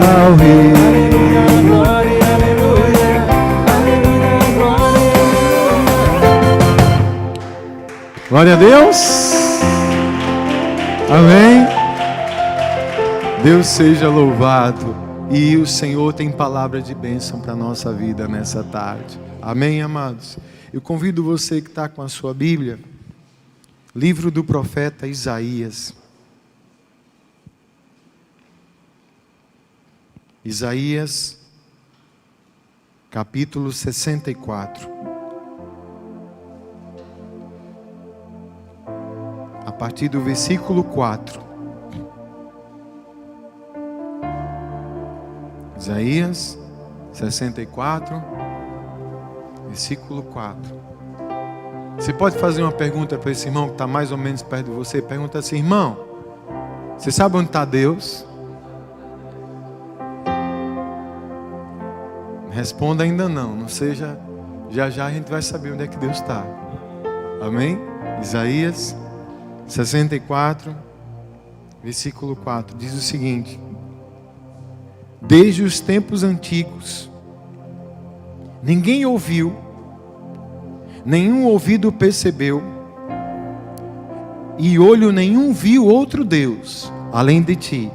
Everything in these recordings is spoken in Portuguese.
ao Rei. Glória, aleluia, aleluia, glória. Glória a Deus. Amém. Deus seja louvado. E o Senhor tem palavra de bênção para a nossa vida nessa tarde. Amém, amados? Eu convido você que está com a sua Bíblia, livro do profeta Isaías. Isaías, capítulo 64. A partir do versículo 4. Isaías 64, versículo 4. Você pode fazer uma pergunta para esse irmão que está mais ou menos perto de você. Pergunta assim: irmão, você sabe onde está Deus? Responda ainda não. Não seja, já já a gente vai saber onde é que Deus está. Amém? Isaías 64, versículo 4, diz o seguinte: desde os tempos antigos, ninguém ouviu, nenhum ouvido percebeu, e olho nenhum viu outro Deus, além de ti,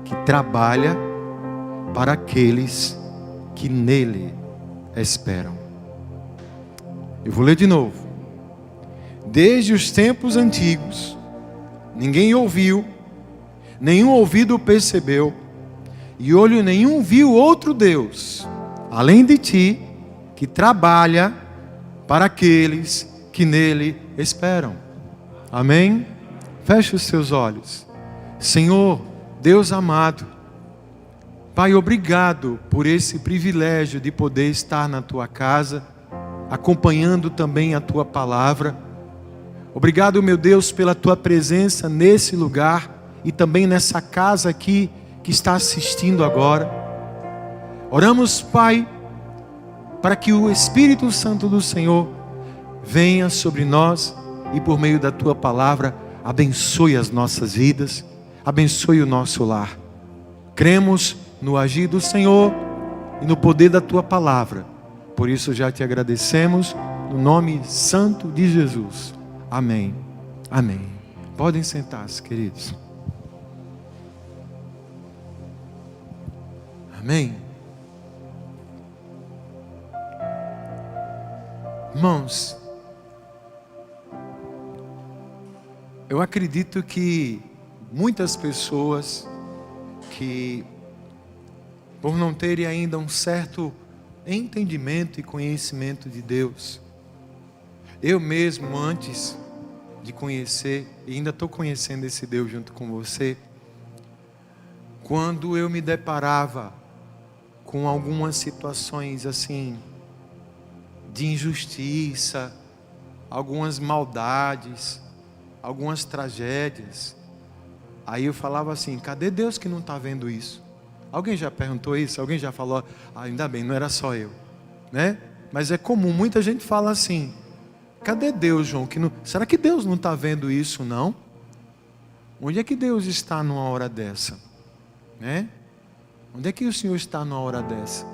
que trabalha para aqueles que nele esperam. Eu vou ler de novo. Desde os tempos antigos, ninguém ouviu, nenhum ouvido percebeu, e olho nenhum viu outro Deus, além de ti, que trabalha para aqueles que nele esperam. Amém? Feche os seus olhos. Senhor, Deus amado, Pai, obrigado por esse privilégio de poder estar na tua casa, acompanhando também a tua palavra. Obrigado, meu Deus, pela tua presença nesse lugar e também nessa casa aqui que está assistindo agora. Oramos, Pai, para que o Espírito Santo do Senhor venha sobre nós e por meio da tua palavra abençoe as nossas vidas, abençoe o nosso lar. Cremos no agir do Senhor e no poder da tua palavra. Por isso já te agradecemos no nome santo de Jesus. Amém. Amém. Podem sentar-se, queridos. Amém. Irmãos, eu acredito que muitas pessoas que, por não terem ainda um certo entendimento e conhecimento de Deus, eu mesmo, antes de conhecer, e ainda estou conhecendo esse Deus junto com você, quando eu me deparava com algumas situações assim, de injustiça, algumas maldades, algumas tragédias, aí eu falava assim: cadê Deus que não está vendo isso? Alguém já perguntou isso? Alguém já falou: ainda bem, não era só eu, né? Mas é comum, muita gente fala assim: cadê Deus, João? Será que Deus não está vendo isso, não? Onde é que Deus está numa hora dessa? Né? Onde é que o Senhor está numa hora dessa?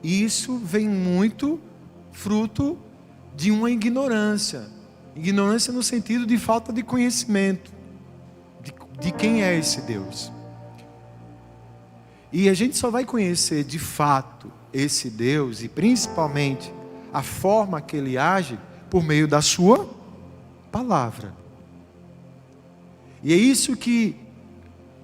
E isso vem muito fruto de uma ignorância. Ignorância no sentido de falta de conhecimento de quem é esse Deus. E a gente só vai conhecer de fato esse Deus, e principalmente a forma que Ele age, por meio da sua palavra. E é isso que,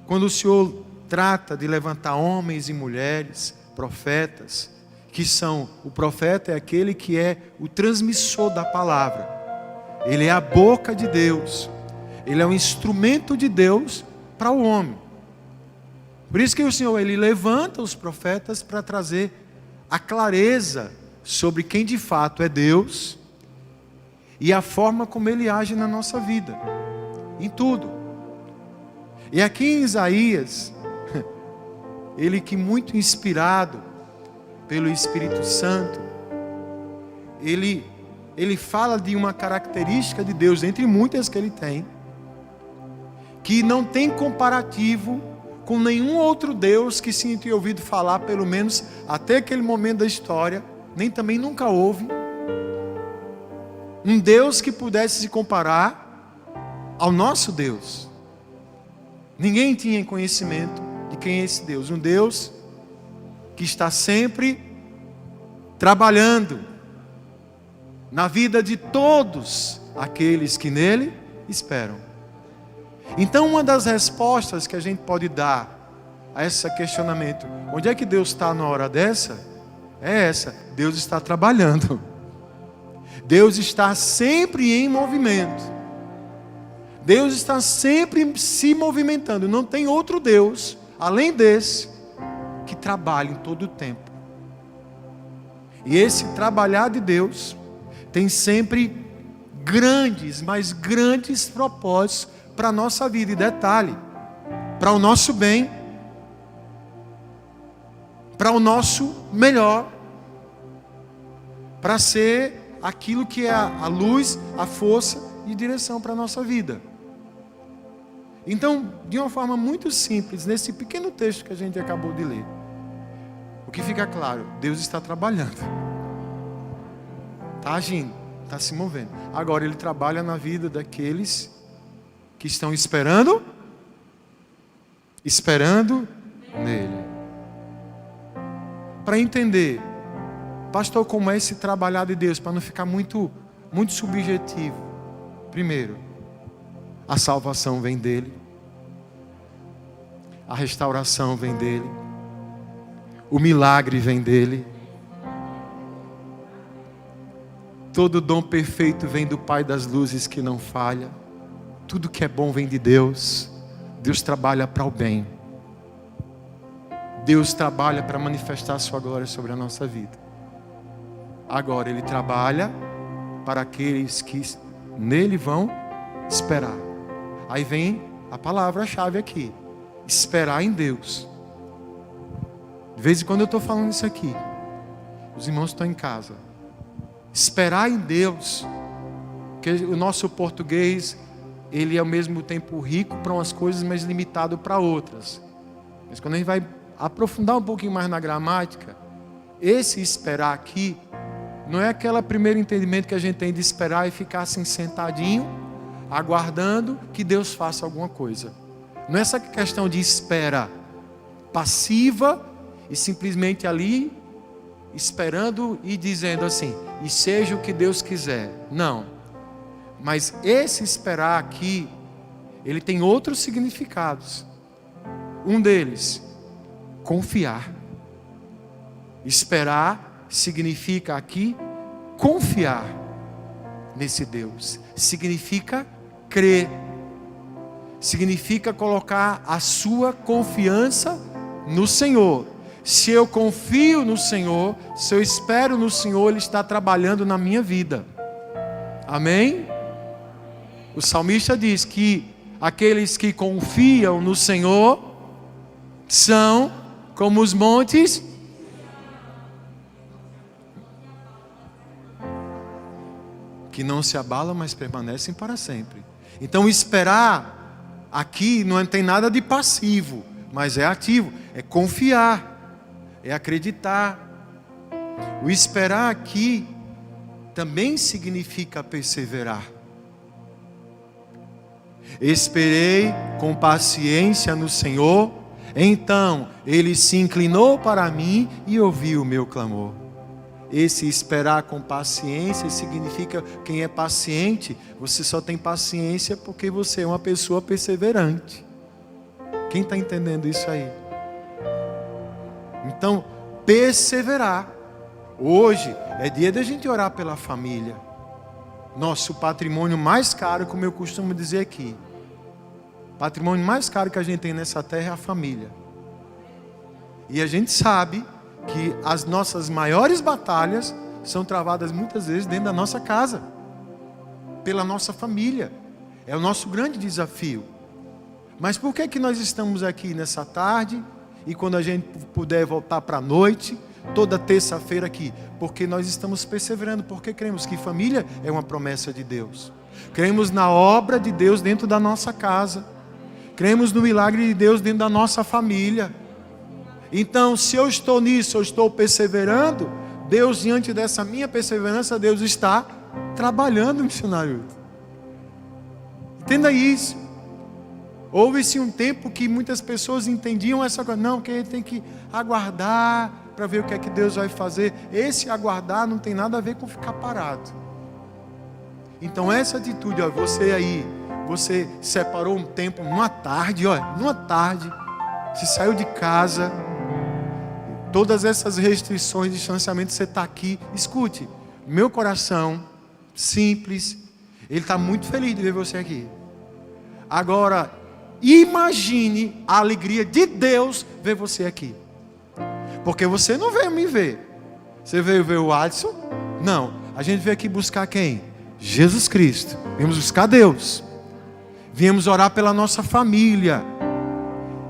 quando o Senhor trata de levantar homens e mulheres, profetas, que são, o profeta é aquele que é o transmissor da palavra. Ele é a boca de Deus. Ele é um instrumento de Deus para o homem. Por isso que o Senhor, Ele levanta os profetas para trazer a clareza sobre quem de fato é Deus e a forma como Ele age na nossa vida, em tudo. E aqui em Isaías, ele que muito inspirado pelo Espírito Santo, ele fala de uma característica de Deus, entre muitas que Ele tem, que não tem comparativo com nenhum outro Deus que se tenha ouvido falar, pelo menos até aquele momento da história, nem também nunca houve. Um Deus que pudesse se comparar ao nosso Deus. Ninguém tinha conhecimento de quem é esse Deus. Um Deus que está sempre trabalhando na vida de todos aqueles que nele esperam. Então, uma das respostas que a gente pode dar a esse questionamento, onde é que Deus está na hora dessa? É essa: Deus está trabalhando. Deus está sempre em movimento. Deus está sempre se movimentando. Não tem outro Deus, além desse, que trabalha em todo o tempo. E esse trabalhar de Deus tem sempre grandes, mas grandes propósitos para a nossa vida. E detalhe, para o nosso bem, para o nosso melhor, para ser aquilo que é a luz, a força e direção para a nossa vida. Então, de uma forma muito simples, nesse pequeno texto que a gente acabou de ler, o que fica claro: Deus está trabalhando, está agindo, está se movendo. Agora Ele trabalha na vida daqueles que estão esperando nele. Para entender, pastor, como é esse trabalhar de Deus, para não ficar muito subjetivo. Primeiro, a salvação vem dele, a restauração vem dele, o milagre vem dele, todo dom perfeito vem do Pai das luzes que não falha. Tudo que é bom vem de Deus. Deus trabalha para o bem. Deus trabalha para manifestar a sua glória sobre a nossa vida. Agora Ele trabalha para aqueles que nele vão esperar. Aí vem a palavra-chave aqui: esperar em Deus. De vez em quando eu estou falando isso aqui, os irmãos estão em casa. Esperar em Deus, porque o nosso português, ele é ao mesmo tempo rico para umas coisas, mas limitado para outras. Mas quando a gente vai aprofundar um pouquinho mais na gramática, esse esperar aqui não é aquele primeiro entendimento que a gente tem de esperar e ficar assim sentadinho, aguardando que Deus faça alguma coisa. Não é essa questão de espera passiva e simplesmente ali esperando e dizendo assim: e seja o que Deus quiser. Não. Mas esse esperar aqui, ele tem outros significados. Um deles, confiar. Esperar significa aqui confiar nesse Deus. Significa crer. Significa colocar a sua confiança no Senhor. Se eu confio no Senhor, se eu espero no Senhor, Ele está trabalhando na minha vida. Amém? O salmista diz que aqueles que confiam no Senhor são como os montes que não se abalam, mas permanecem para sempre. Então esperar aqui não tem nada de passivo, mas é ativo, é confiar, é acreditar. O esperar aqui também significa perseverar. Esperei com paciência no Senhor, então Ele se inclinou para mim e ouviu o meu clamor. Esse esperar com paciência significa, quem é paciente, você só tem paciência porque você é uma pessoa perseverante. Quem está entendendo isso aí? Então, perseverar. Hoje é dia da gente orar pela família. Nosso patrimônio mais caro, como eu costumo dizer aqui, o patrimônio mais caro que a gente tem nessa terra é a família. E a gente sabe que as nossas maiores batalhas são travadas muitas vezes dentro da nossa casa, pela nossa família. É o nosso grande desafio. Mas por que nós estamos aqui nessa tarde e quando a gente puder voltar para a noite, toda terça-feira aqui? Porque nós estamos perseverando, porque cremos que família é uma promessa de Deus. Cremos na obra de Deus dentro da nossa casa. Cremos no milagre de Deus dentro da nossa família. Então, se eu estou nisso, eu estou perseverando, Deus, diante dessa minha perseverança, Deus está trabalhando, missionário. Entenda isso. Houve-se um tempo que muitas pessoas entendiam essa coisa. Não, que a gente tem que aguardar para ver o que é que Deus vai fazer. Esse aguardar não tem nada a ver com ficar parado. Então essa atitude, ó, você aí, você separou um tempo, numa tarde, você saiu de casa, todas essas restrições de distanciamento, você está aqui. Escute, meu coração, simples, ele está muito feliz de ver você aqui. Agora, imagine a alegria de Deus ver você aqui. Porque você não veio me ver. Você veio ver o Adson? Não, a gente veio aqui buscar quem? Jesus Cristo. Viemos buscar Deus. Viemos orar pela nossa família.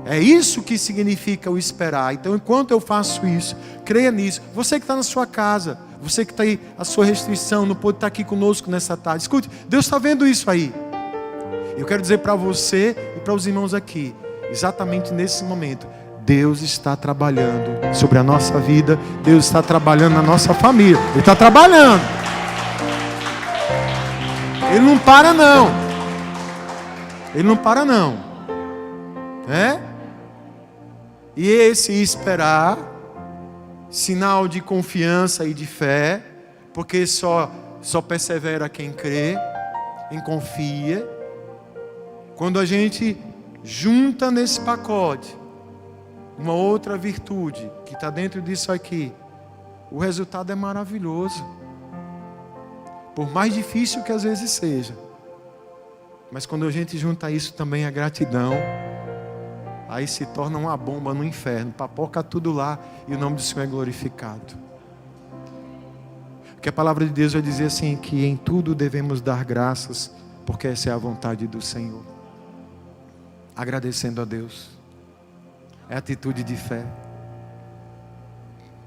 É isso que significa o esperar. Então, enquanto eu faço isso, creia nisso. Você que está na sua casa, você que está aí, a sua restrição, não pode estar aqui conosco nessa tarde. Escute, Deus está vendo isso aí. Eu quero dizer para você e para os irmãos aqui, exatamente nesse momento, Deus está trabalhando sobre a nossa vida. Deus está trabalhando na nossa família. Ele está trabalhando. Ele não para não. Ele não para não. É? E esse esperar, sinal de confiança e de fé, porque só persevera quem crê, quem confia. Quando a gente junta nesse pacote uma outra virtude que está dentro disso aqui, o resultado é maravilhoso. Por mais difícil que às vezes seja. Mas quando a gente junta isso também a gratidão, aí se torna uma bomba no inferno. Papoca tudo lá e o nome do Senhor é glorificado. Porque a palavra de Deus vai dizer assim, que em tudo devemos dar graças, porque essa é a vontade do Senhor. Agradecendo a Deus. É atitude de fé.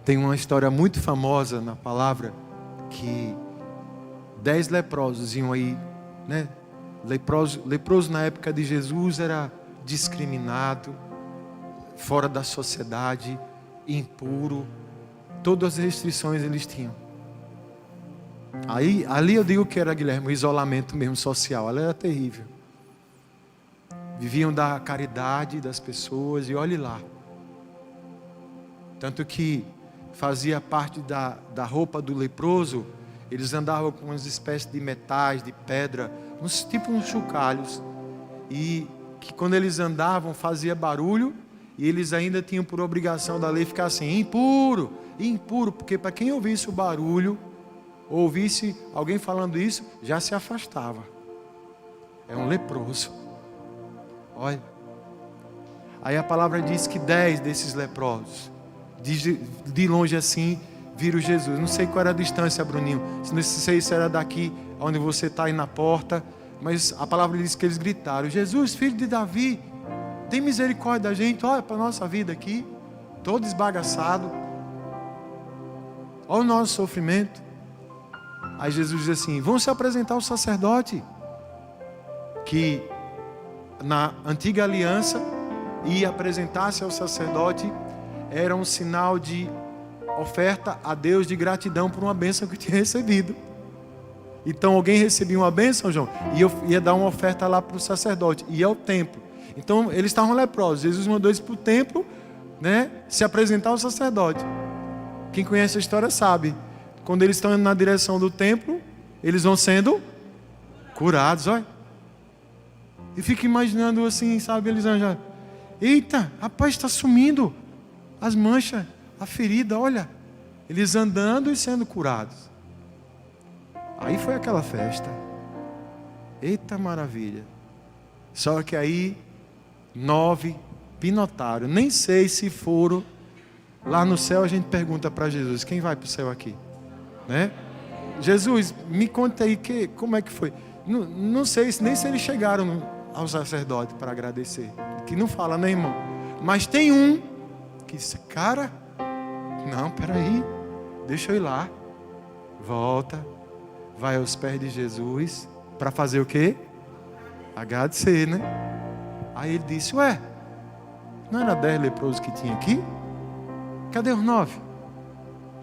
Tem uma história muito famosa na palavra, que 10 leprosos iam aí, né? Leproso na época de Jesus era discriminado, fora da sociedade, impuro, todas as restrições eles tinham. Ali eu digo que era, Guilherme, o isolamento mesmo social, ela era terrível. Viviam da caridade das pessoas e olhe lá. Tanto que fazia parte da roupa do leproso, eles andavam com umas espécies de metais, de pedra, tipo uns chocalhos. E que quando eles andavam fazia barulho, e eles ainda tinham por obrigação da lei ficar assim, impuro, impuro, porque para quem ouvisse o barulho, ou ouvisse alguém falando isso, já se afastava. É um leproso. Olha. Aí a palavra diz que 10 desses leprosos, de longe assim, viram Jesus. Não sei qual era a distância, Bruninho. Não sei se era daqui, onde você está aí na porta. Mas a palavra diz que eles gritaram: Jesus, filho de Davi, tem misericórdia da gente. Olha para a nossa vida aqui, todo esbagaçado. Olha o nosso sofrimento. Aí Jesus diz assim: vão se apresentar ao sacerdote, que na antiga aliança ia apresentar-se ao sacerdote, era um sinal de oferta a Deus de gratidão por uma bênção que tinha recebido. Então alguém recebia uma bênção, João, e ia dar uma oferta lá para o sacerdote, e ao templo. Então eles estavam leprosos, Jesus mandou eles para o templo, né, se apresentar ao sacerdote. Quem conhece a história sabe, quando eles estão indo na direção do templo, eles vão sendo curados, olha. E fica imaginando assim, sabe, eles já, eita, rapaz, está sumindo as manchas, a ferida, olha. Eles andando e sendo curados. Aí foi aquela festa. Eita maravilha. Só que aí 9 pinotaram. Nem sei se foram. Lá no céu a gente pergunta para Jesus: quem vai para o céu aqui? Né? Jesus, me conta aí como é que foi. Não sei nem se eles chegaram ao sacerdote para agradecer. Que não fala, né, irmão? Mas tem um que disse: cara, não, peraí, deixa eu ir lá. Volta. Vai aos pés de Jesus para fazer o quê? Agradecer, né? Aí ele disse, ué, não era 10 leprosos que tinha aqui? Cadê os 9?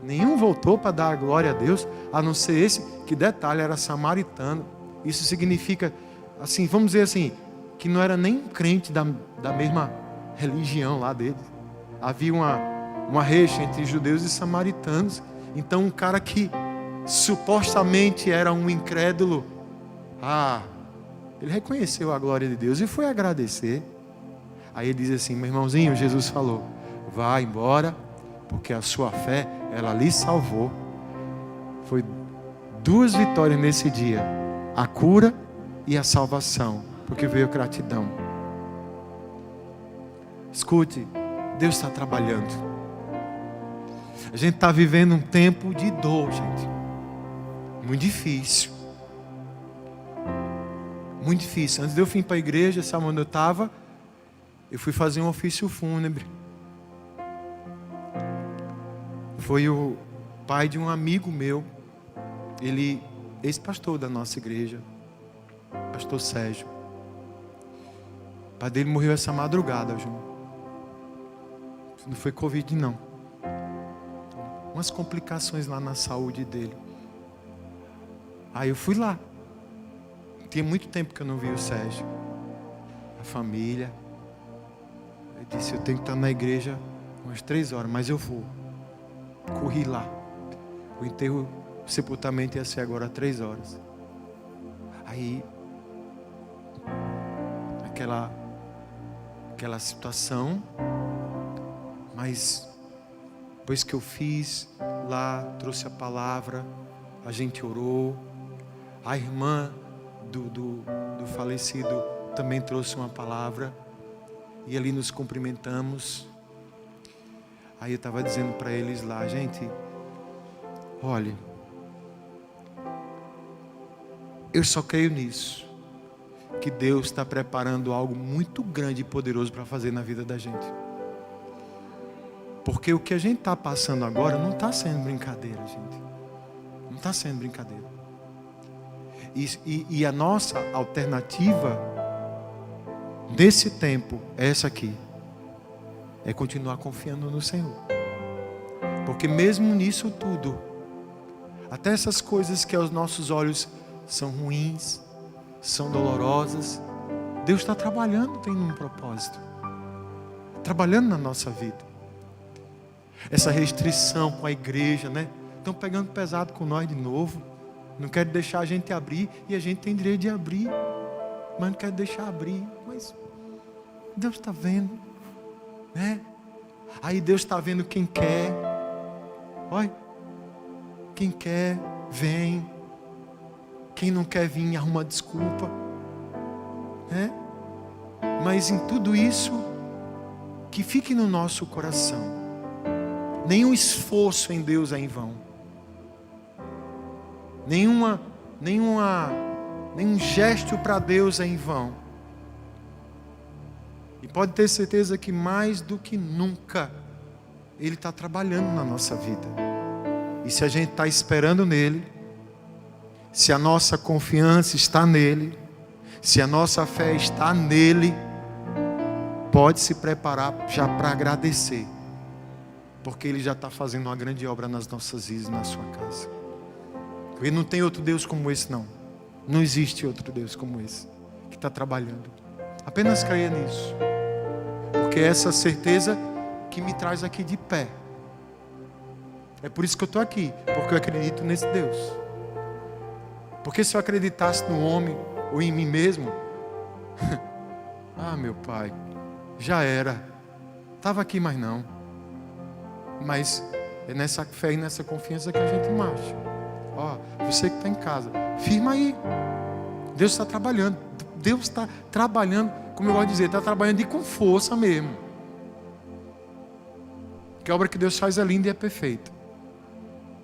Nenhum voltou para dar a glória a Deus, a não ser esse, que detalhe, era samaritano. Isso significa, assim, vamos dizer assim, que não era nem um crente da mesma religião lá deles. Havia uma rixa entre judeus e samaritanos. Então um cara que supostamente era um incrédulo, ele reconheceu a glória de Deus e foi agradecer. Aí ele diz assim, meu irmãozinho, Jesus falou, vá embora, porque a sua fé, ela lhe salvou. Foi 2 vitórias nesse dia, a cura e a salvação, porque veio gratidão. Escute, Deus está trabalhando. A gente está vivendo um tempo de dor, gente. Muito difícil. Muito difícil. Antes de eu vir para a igreja, sabe onde eu estava? Eu fui fazer um ofício fúnebre. Foi o pai de um amigo meu. Ele, ex-pastor da nossa igreja. Pastor Sérgio. O pai dele morreu essa madrugada, João. Não foi Covid, não. Umas complicações lá na saúde dele. Aí eu fui lá. Tinha muito tempo que eu não vi o Sérgio. A família. Eu disse, eu tenho que estar na igreja umas 3 horas, mas eu vou. Corri lá. O enterro, o sepultamento ia ser agora 3 horas. Aí, aquela situação, mas depois que eu fiz lá, trouxe a palavra, a gente orou, a irmã do falecido também trouxe uma palavra, e ali nos cumprimentamos. Aí eu estava dizendo para eles lá, gente, olha, eu só creio nisso, que Deus está preparando algo muito grande e poderoso para fazer na vida da gente. Porque o que a gente está passando agora não está sendo brincadeira, gente. Não está sendo brincadeira. E a nossa alternativa nesse tempo é essa aqui. É continuar confiando no Senhor. Porque mesmo nisso tudo, até essas coisas que aos nossos olhos são ruins, são dolorosas, Deus está trabalhando, tem um propósito. Trabalhando na nossa vida. Essa restrição com a igreja, né? Estão pegando pesado com nós de novo. Não querem deixar a gente abrir. E a gente tem direito de abrir. Mas não quer deixar abrir. Mas Deus está vendo, né? Aí Deus está vendo quem quer. Olha, quem quer, vem. Quem não quer vir, arruma desculpa, né? Mas em tudo isso, que fique no nosso coração, nenhum esforço em Deus é em vão. Nenhum gesto para Deus é em vão. E pode ter certeza que mais do que nunca Ele está trabalhando na nossa vida. E se a gente está esperando nele, se a nossa confiança está nele, se a nossa fé está nele, pode se preparar já para agradecer. Porque Ele já está fazendo uma grande obra nas nossas vidas, na sua casa. Porque não tem outro Deus como esse, não. Não existe outro Deus como esse, que está trabalhando. Apenas creia nisso. Porque é essa certeza que me traz aqui de pé. É por isso que eu estou aqui. Porque eu acredito nesse Deus. Porque se eu acreditasse no homem ou em mim mesmo, meu pai, já era. Estava aqui, mas não. Mas é nessa fé e nessa confiança que a gente marcha. Você que está em casa, firma aí. Deus está trabalhando. Deus está trabalhando, como eu gosto de dizer, está trabalhando com força mesmo. Porque a obra que Deus faz é linda e é perfeita.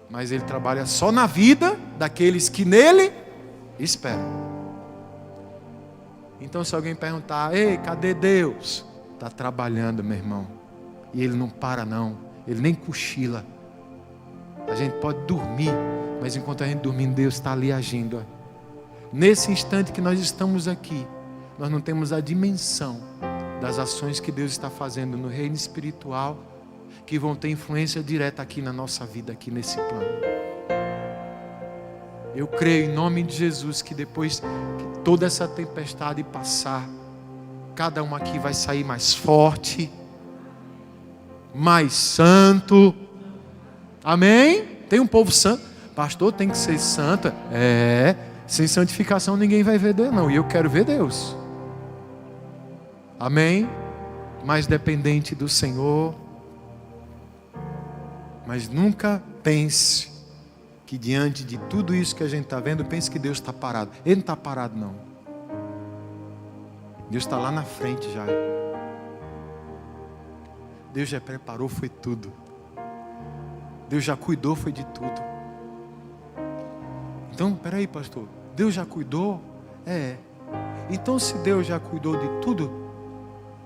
Mas Ele trabalha só na vida daqueles que nele esperam. Então se alguém perguntar, ei, cadê Deus? Está trabalhando, meu irmão. E Ele não para não. Ele nem cochila. A gente pode dormir, mas enquanto a gente dormindo, Deus está ali agindo. Nesse instante que nós estamos aqui, nós não temos a dimensão das ações que Deus está fazendo no reino espiritual, que vão ter influência direta aqui na nossa vida, aqui nesse plano. Eu creio em nome de Jesus que depois que toda essa tempestade passar, cada um aqui vai sair mais forte, mais santo. Amém? Tem um povo santo. Pastor, tem que ser santa. Sem santificação ninguém vai ver Deus não. E eu quero ver Deus. Amém? Mais dependente do Senhor. Mas nunca pense que diante de tudo isso que a gente está vendo, pense que Deus está parado. Ele não está parado não. Deus está lá na frente já. Deus já preparou, foi tudo. Deus já cuidou, foi de tudo. Então, peraí, pastor, Deus já cuidou? Então, se Deus já cuidou de tudo,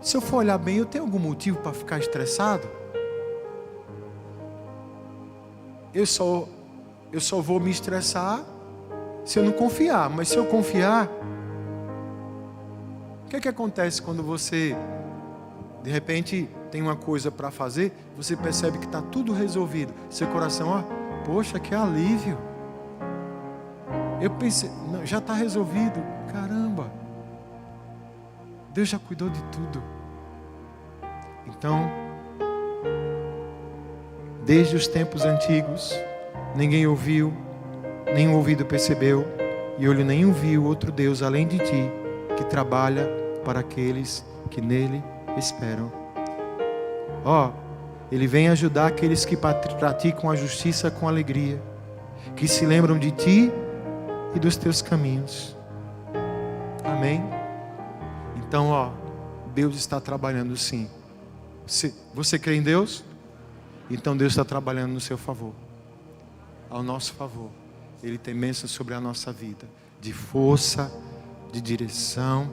se eu for olhar bem, eu tenho algum motivo para ficar estressado? Eu só vou me estressar se eu não confiar. Mas se eu confiar, o que é que acontece quando você, de repente, tem uma coisa para fazer, você percebe que está tudo resolvido. Seu coração, poxa, que alívio. Eu pensei, não, já está resolvido. Caramba, Deus já cuidou de tudo. Então, desde os tempos antigos, ninguém ouviu, nem o ouvido percebeu, e olho nenhum viu outro Deus além de ti, que trabalha para aqueles que nele esperam. Ele vem ajudar aqueles que praticam a justiça com alegria, que se lembram de ti e dos teus caminhos. Amém? Então, Deus está trabalhando sim. Você crê em Deus? Então Deus está trabalhando no seu favor, ao nosso favor. Ele tem bênçãos sobre a nossa vida, de força, de direção,